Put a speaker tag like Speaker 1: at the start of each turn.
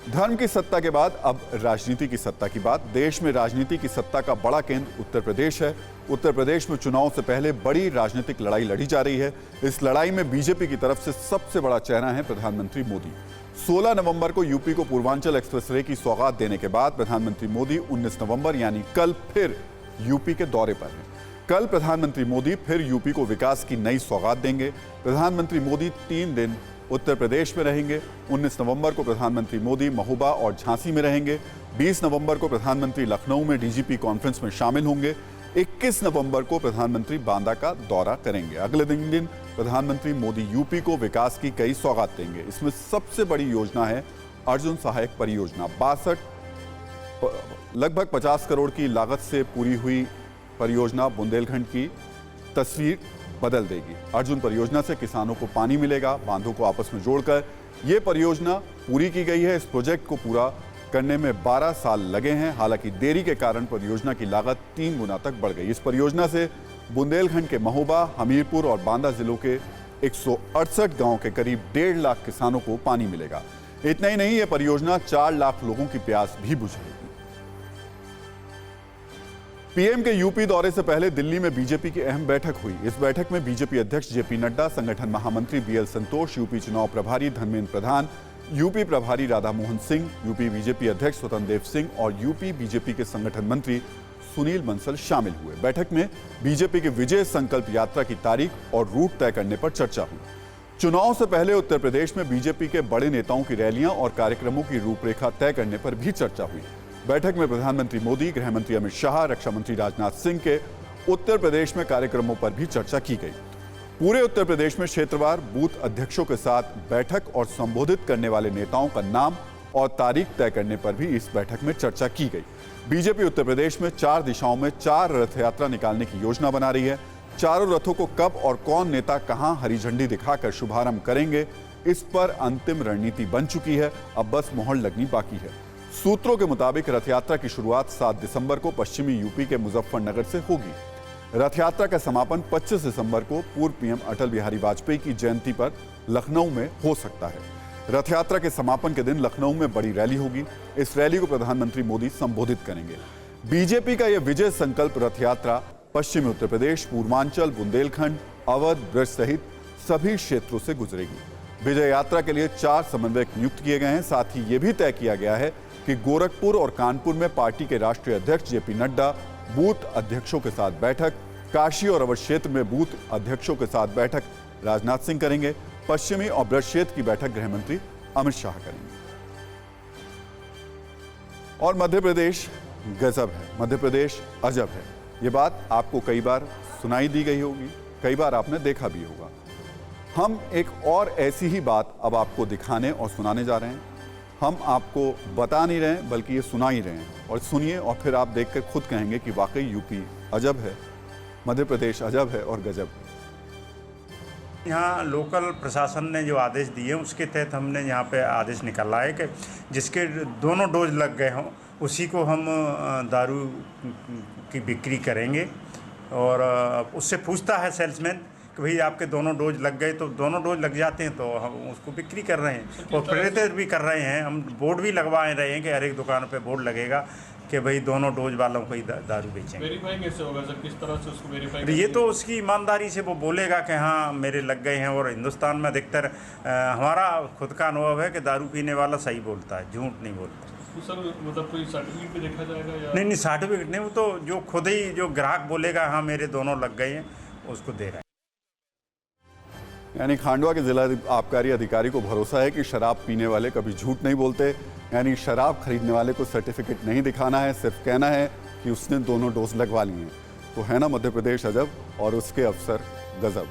Speaker 1: धर्म की सत्ता के बाद अब राजनीति की सत्ता की बात। देश में राजनीति की सत्ता का बड़ा केंद्र उत्तर प्रदेश है। उत्तर प्रदेश में चुनाव से पहले बड़ी राजनीतिक लड़ाई लड़ी जा रही है। इस लड़ाई में बीजेपी की तरफ से सबसे बड़ा चेहरा है प्रधानमंत्री मोदी। 16 नवंबर को यूपी को पूर्वांचल एक्सप्रेसवे की सौगात देने के बाद प्रधानमंत्री मोदी 19 नवंबर यानी कल फिर यूपी के दौरे पर हैं। कल प्रधानमंत्री मोदी फिर यूपी को विकास की नई सौगात देंगे। प्रधानमंत्री मोदी 3 दिन उत्तर प्रदेश में रहेंगे। 19 नवंबर को प्रधानमंत्री मोदी महोबा और झांसी में रहेंगे। 20 नवंबर को प्रधानमंत्री लखनऊ में डीजीपी कॉन्फ्रेंस में शामिल होंगे। 21 नवंबर को प्रधानमंत्री बांदा का दौरा करेंगे। अगले दिन प्रधानमंत्री मोदी यूपी को विकास की कई सौगात देंगे। इसमें सबसे बड़ी योजना है अर्जुन सहायक परियोजना। लगभग 50 करोड़ की लागत से पूरी हुई परियोजना बुंदेलखंड की तस्वीर बदल देगी। अर्जुन परियोजना से किसानों को पानी मिलेगा, बांधों को आपस में जोड़कर यह परियोजना पूरी की गई है। इस प्रोजेक्ट को पूरा करने में 12 साल लगे हैं। हालांकि देरी के कारण परियोजना की लागत 3 गुना तक बढ़ गई। इस परियोजना से बुंदेलखंड के महोबा, हमीरपुर और बांदा जिलों के 168 गांव के करीब 1.5 लाख किसानों को पानी मिलेगा। इतना ही नहीं, यह परियोजना 4 लाख लोगों की प्यास भी बुझाएगी। पीएम के यूपी दौरे से पहले दिल्ली में बीजेपी की अहम बैठक हुई। इस बैठक में बीजेपी अध्यक्ष जेपी नड्डा, संगठन महामंत्री बीएल संतोष, यूपी चुनाव प्रभारी धर्मेंद्र प्रधान, यूपी प्रभारी राधा मोहन सिंह, यूपी बीजेपी अध्यक्ष स्वतंत्र देव सिंह और यूपी बीजेपी के संगठन मंत्री सुनील बंसल शामिल हुए। बैठक में बीजेपी की विजय संकल्प यात्रा की तारीख और रूट तय करने पर चर्चा हुई। चुनाव से पहले उत्तर प्रदेश में बीजेपी के बड़े नेताओं की रैलियां और कार्यक्रमों की रूपरेखा तय करने पर भी चर्चा हुई। बैठक में प्रधानमंत्री मोदी, गृह मंत्री अमित शाह, रक्षा मंत्री राजनाथ सिंह के उत्तर प्रदेश में कार्यक्रमों पर भी चर्चा की गई। पूरे उत्तर प्रदेश में क्षेत्रवार बूथ अध्यक्षों के साथ बैठक और संबोधित करने वाले नेताओं का नाम और तारीख तय करने पर भी इस बैठक में चर्चा की गई। बीजेपी उत्तर प्रदेश में 4 दिशाओं में 4 रथ यात्रा निकालने की योजना बना रही है। चारों रथों को कब और कौन नेता कहां हरी झंडी दिखाकर शुभारंभ करेंगे, इस पर अंतिम रणनीति बन चुकी है। अब बस मोहर लगनी बाकी है। सूत्रों के मुताबिक रथ यात्रा की शुरुआत 7 दिसंबर को पश्चिमी यूपी के मुजफ्फरनगर से होगी। रथ यात्रा का समापन 25 दिसंबर को पूर्व पीएम अटल बिहारी वाजपेयी की जयंती पर लखनऊ में हो सकता है। रथ यात्रा के समापन के दिन लखनऊ में बड़ी रैली होगी। इस रैली को प्रधानमंत्री मोदी संबोधित करेंगे। बीजेपी का यह विजय संकल्प रथ यात्रा पश्चिमी उत्तर प्रदेश, पूर्वांचल, बुंदेलखंड, अवध, ब्रज सहित सभी क्षेत्रों से गुजरेगी। विजय यात्रा के लिए 4 समन्वयक नियुक्त किए गए हैं। साथ ही यह भी तय किया गया है कि गोरखपुर और कानपुर में पार्टी के राष्ट्रीय अध्यक्ष जेपी नड्डा बूथ अध्यक्षों के साथ बैठक, काशी और अवध क्षेत्र में बूथ अध्यक्षों के साथ बैठक राजनाथ सिंह करेंगे। पश्चिमी और ब्रज क्षेत्र की बैठक गृह मंत्री अमित शाह करेंगे। और मध्य प्रदेश गजब है, मध्य प्रदेश अजब है। ये बात आपको कई बार सुनाई दी गई होगी, कई बार आपने देखा भी होगा। हम एक और ऐसी ही बात अब आपको दिखाने और सुनाने जा रहे हैं। हम आपको बता नहीं रहे हैं, बल्कि ये सुना ही रहे हैं। और सुनिए और फिर आप देखकर खुद कहेंगे कि वाकई यूपी अजब है, मध्य प्रदेश अजब है और गजब है।
Speaker 2: यहाँ लोकल प्रशासन ने जो आदेश दिए उसके तहत हमने यहाँ पे आदेश निकाला है कि जिसके दोनों डोज लग गए हों उसी को हम दारू की बिक्री करेंगे। और उससे पूछता है सेल्समैन कि भाई आपके दोनों डोज लग गए, तो दोनों डोज लग जाते हैं तो हम उसको बिक्री कर रहे हैं और प्रेरित भी कर रहे हैं। हम बोर्ड भी लगवा रहे हैं कि हर एक दुकान पे बोर्ड लगेगा कि भाई दोनों डोज वालों को ही दारू बेचेंगे।
Speaker 3: वेरीफाई कैसे होगा सर, किस तरह से उसको वेरीफाई?
Speaker 2: ये तो उसकी ईमानदारी से वो बोलेगा कि हाँ मेरे लग गए हैं। और हिंदुस्तान में अधिकतर हमारा खुद का अनुभव है कि दारू पीने वाला सही बोलता है, झूठ नहीं बोलता।
Speaker 3: तो सर मतलब कोई सर्टिफिकेट भी देखा जाएगा या?
Speaker 2: नहीं, सर्टिफिकेट नहीं, वो तो जो खुद ही जो ग्राहक बोलेगा हाँ मेरे दोनों लग गए हैं उसको दे रहा है।
Speaker 1: यानी खांडवा के जिला आबकारी अधिकारी को भरोसा है कि शराब पीने वाले कभी झूठ नहीं बोलते। यानी शराब खरीदने वाले को सर्टिफिकेट नहीं दिखाना है, सिर्फ कहना है कि उसने दोनों डोज लगवा लिए हैं। तो है ना मध्य प्रदेश अजब और उसके अफसर गजब।